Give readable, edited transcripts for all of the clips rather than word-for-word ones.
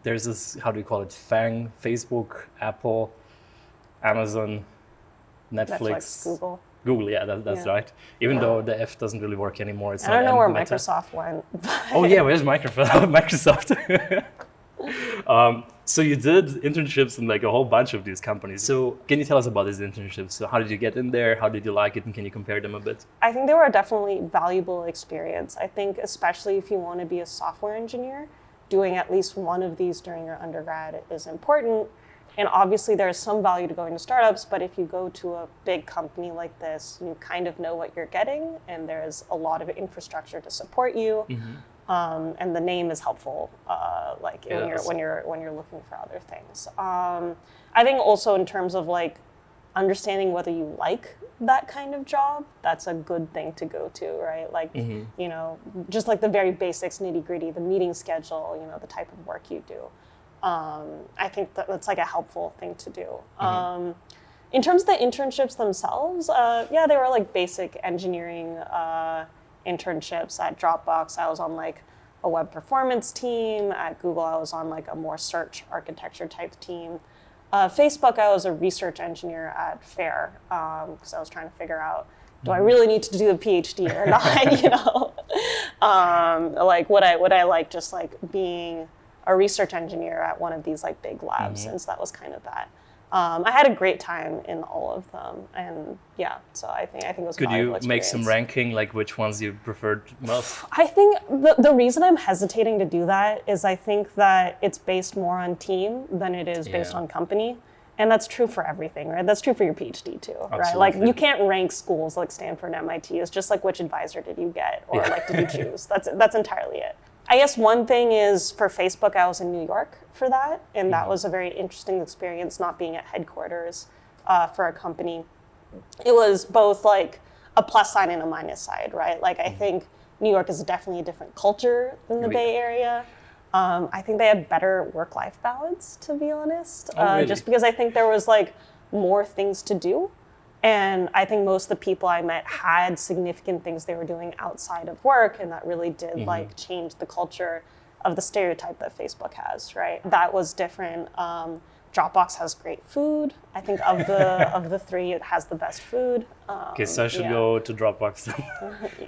there's this, how do you call it, FANG, Facebook, Apple, Amazon, Netflix, Google, yeah, that's right. Even though the F doesn't really work anymore. I don't know where Microsoft went. Oh yeah, where's Microsoft? So you did internships in like a whole bunch of these companies. So can you tell us about these internships? So how did you get in there? How did you like it? And can you compare them a bit? I think they were a definitely valuable experience. I think especially if you want to be a software engineer, doing at least one of these during your undergrad is important. And obviously there's some value to going to startups, but if you go to a big company like this, you kind of know what you're getting, and there's a lot of infrastructure to support you. And the name is helpful, when you're looking for other things. I think also in terms of like understanding whether you like that kind of job, that's a good thing to go to, right? Like, you know, just like the very basics, nitty gritty, the meeting schedule, you know, the type of work you do. I think that's like a helpful thing to do. In terms of the internships themselves, they were like basic engineering internships. At Dropbox, I was on like a web performance team. At Google, I was on like a more search architecture type team. Facebook, I was a research engineer at FAIR, because I was trying to figure out, do I really need to do a PhD or not? You know, like would I like just like being a research engineer at one of these like big labs, since that was kind of that. I had a great time in all of them, and yeah, so I think it was. Could you make some ranking, like which ones you preferred most? I think the reason I'm hesitating to do that is I think that it's based more on team than it is based on company. And that's true for everything, right? That's true for your PhD too, Absolutely. Right? Like you can't rank schools like Stanford and MIT. It's just like which advisor did you get, or like did you choose? That's entirely it. I guess one thing is for Facebook, I was in New York for that, and that was a very interesting experience, not being at headquarters for a company. It was both like a plus side and a minus side, right? Like I think New York is definitely a different culture than the Bay Area. I think they had better work-life balance, to be honest, really? Just because I think there was like more things to do. And I think most of the people I met had significant things they were doing outside of work, and that really did like change the culture of the stereotype that Facebook has, right? That was different. Dropbox has great food. I think of the three, it has the best food. Okay, so I should go to Dropbox.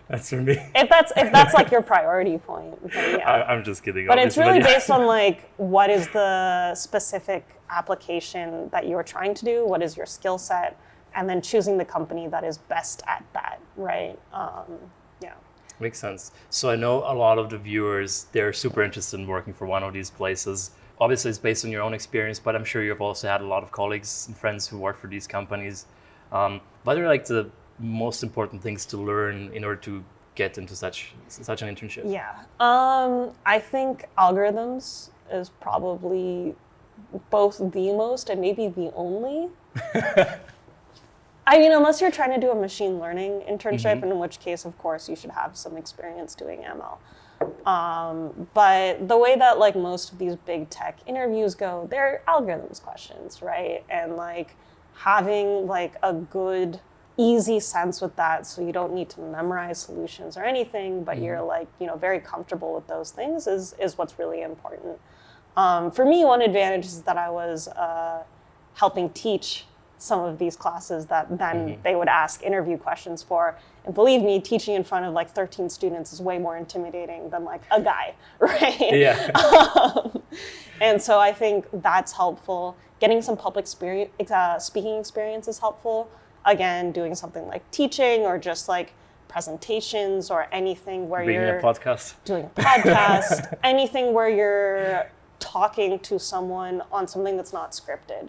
That's for me. If that's like your priority point, then yeah. I'm just kidding. But it's really based on like what is the specific application that you're trying to do, what is your skill set, and then choosing the company that is best at that, right? Makes sense. So I know a lot of the viewers, they're super interested in working for one of these places. Obviously, it's based on your own experience, but I'm sure you've also had a lot of colleagues and friends who work for these companies. What are like the most important things to learn in order to get into such an internship? Yeah, I think algorithms is probably both the most and maybe the only. I mean, unless you're trying to do a machine learning internship, in which case, of course, you should have some experience doing ML. But the way that like most of these big tech interviews go, they're algorithms questions, right? And like having like a good, easy sense with that, so you don't need to memorize solutions or anything, but you're like, you know, very comfortable with those things is what's really important. For me, one advantage is that I was helping teach some of these classes that then they would ask interview questions for. And believe me, teaching in front of like 13 students is way more intimidating than like a guy, right? Yeah. And so I think that's helpful. Getting some public speaking experience is helpful. Again, doing something like teaching or just like presentations or anything where Being you're in a podcast. Doing a podcast, anything where you're talking to someone on something that's not scripted.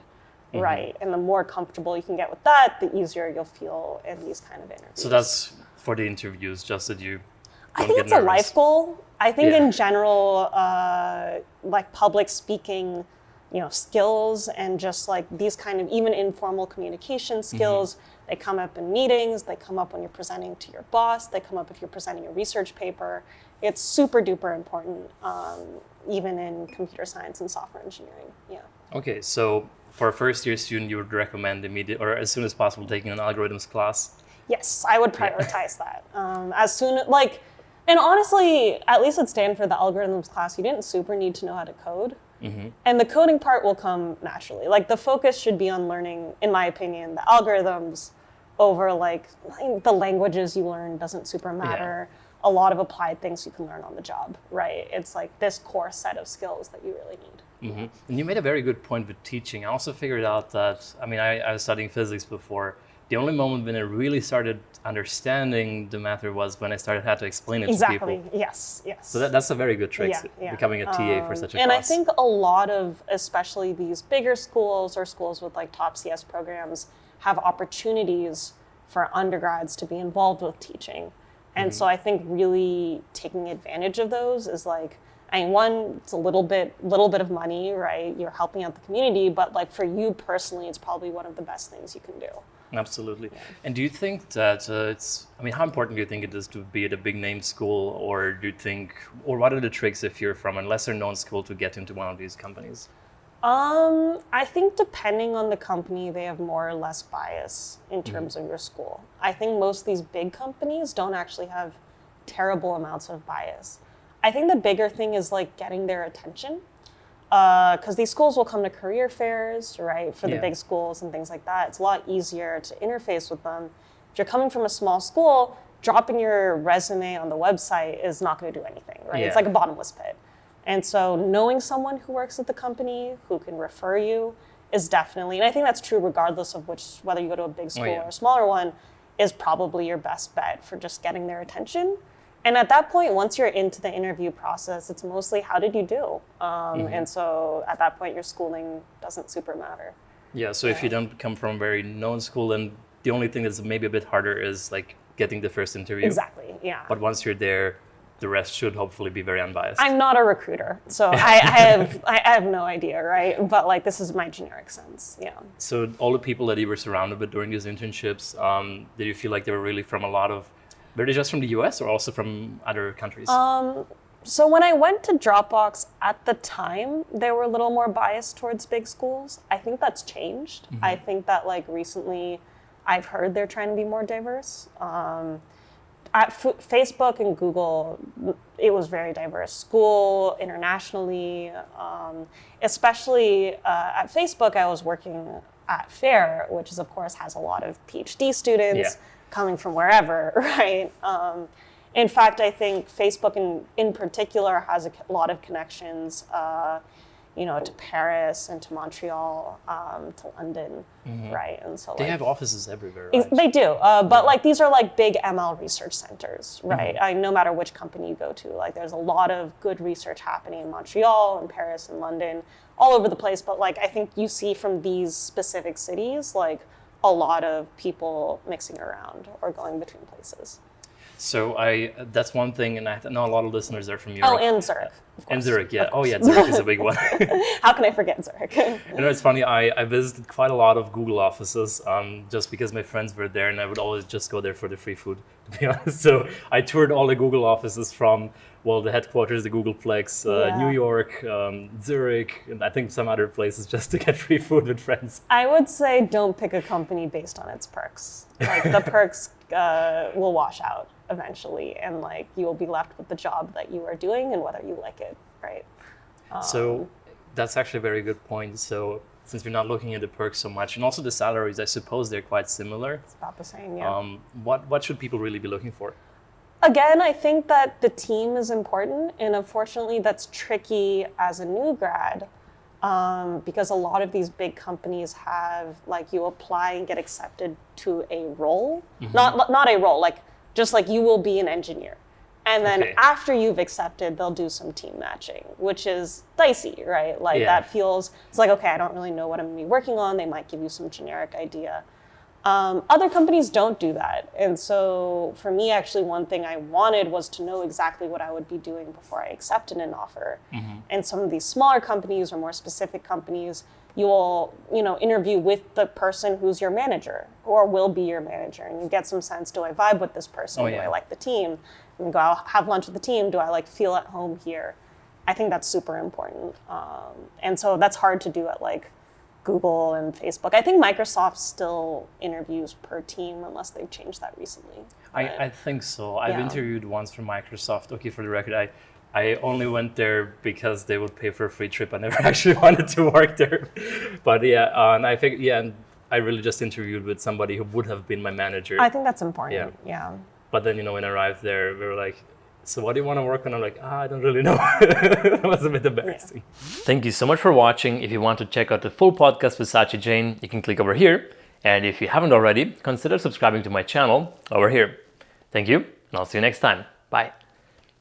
Right, and the more comfortable you can get with that, the easier you'll feel in these kind of interviews. So that's for the interviews, just that you don't I think get it's nervous. a life goal. I think in general, like public speaking, you know, skills and just like these kind of even informal communication skills, they come up in meetings, they come up when you're presenting to your boss, they come up if you're presenting a research paper. It's super duper important, even in computer science and software engineering, yeah. Okay, so for a first year student, you would recommend immediate or as soon as possible taking an algorithms class? Yes, I would prioritize that. As soon like, and honestly, at least at Stanford, the algorithms class, you didn't super need to know how to code. And the coding part will come naturally. Like the focus should be on learning, in my opinion, the algorithms over like the languages you learn doesn't super matter. A lot of applied things you can learn on the job, right? It's like this core set of skills that you really need. And you made a very good point with teaching. I also figured out that, I was studying physics before. The only moment when I really started understanding the matter was when I had to explain it to people. Exactly, yes. So that's a very good trick, becoming a TA for such a class. And I think a lot of, especially these bigger schools or schools with like top CS programs, have opportunities for undergrads to be involved with teaching. And so I think really taking advantage of those is like, one, it's a little bit of money, right? You're helping out the community, but like for you personally, it's probably one of the best things you can do. Absolutely. And do you think that how important do you think it is to be at a big name school, or what are the tricks if you're from a lesser known school to get into one of these companies? I think depending on the company, they have more or less bias in terms of your school. I think most of these big companies don't actually have terrible amounts of bias. I think the bigger thing is like getting their attention, because these schools will come to career fairs, right, for the big schools and things like that. It's a lot easier to interface with them. If you're coming from a small school, dropping your resume on the website is not going to do anything, right? It's like a bottomless pit. And so knowing someone who works at the company who can refer you is definitely, and I think that's true regardless of whether you go to a big school or a smaller one, is probably your best bet for just getting their attention. And at that point, once you're into the interview process, it's mostly how did you do? And so at that point, your schooling doesn't super matter. Yeah, so if you don't come from a very known school, then the only thing that's maybe a bit harder is like getting the first interview. Exactly, yeah. But once you're there, the rest should hopefully be very unbiased. I'm not a recruiter, so I have no idea, right? But like this is my generic sense, yeah. So all the people that you were surrounded with during these internships, did you feel like they were really from were they just from the US or also from other countries? So when I went to Dropbox at the time, they were a little more biased towards big schools. I think that's changed. I think that like recently, I've heard they're trying to be more diverse. At Facebook and Google, it was very diverse. School, internationally, especially at Facebook, I was working at FAIR, which is, of course, has a lot of PhD students coming from wherever, right? In fact, I think Facebook in particular has a lot of connections, to Paris and to Montreal, to London, right? And so they have offices everywhere, right? They do, but like these are like big ML research centers, right? No matter which company you go to, like there's a lot of good research happening in Montreal and Paris and London, all over the place. But like I think you see from these specific cities, like a lot of people mixing around or going between places. So that's one thing, and I know a lot of listeners are from Europe. Oh, and Zurich. And Zurich, yeah. Oh, yeah, Zurich is a big one. How can I forget Zurich? It's funny, I visited quite a lot of Google offices just because my friends were there, and I would always just go there for the free food, to be honest. So I toured all the Google offices from, the headquarters, the Googleplex, New York, Zurich, and I think some other places just to get free food with friends. I would say don't pick a company based on its perks. Like the perks will wash out eventually, and like you will be left with the job that you are doing and whether you like it, right? So that's actually a very good point. So since we're not looking at the perks so much, and also the salaries, I suppose they're quite similar. It's about the same, yeah. What should people really be looking for? Again, I think that the team is important, and unfortunately that's tricky as a new grad, because a lot of these big companies have, like, you apply and get accepted to a role, not a role, like just like you will be an engineer. And then after you've accepted, they'll do some team matching, which is dicey, right? Like that feels, it's like, okay, I don't really know what I'm gonna be working on. They might give you some generic idea. Other companies don't do that. And so for me, actually, one thing I wanted was to know exactly what I would be doing before I accepted an offer. And some of these smaller companies or more specific companies, you will, interview with the person who's your manager or will be your manager. And you get some sense, do I vibe with this person? Do I like the team? And go out, have lunch with the team. Do I like feel at home here? I think that's super important. And so that's hard to do at like Google and Facebook. I think Microsoft still interviews per team unless they've changed that recently. I think so. I've interviewed once for Microsoft. Okay, for the record, I only went there because they would pay for a free trip. I never actually wanted to work there. But yeah, and I think, yeah, and I really just interviewed with somebody who would have been my manager. I think that's important. Yeah. But then, when I arrived there, we were like, so what do you want to work on? I'm like, I don't really know. That was a bit embarrassing. Yeah. Thank you so much for watching. If you want to check out the full podcast with Sachi Jain, you can click over here. And if you haven't already, consider subscribing to my channel over here. Thank you, and I'll see you next time. Bye.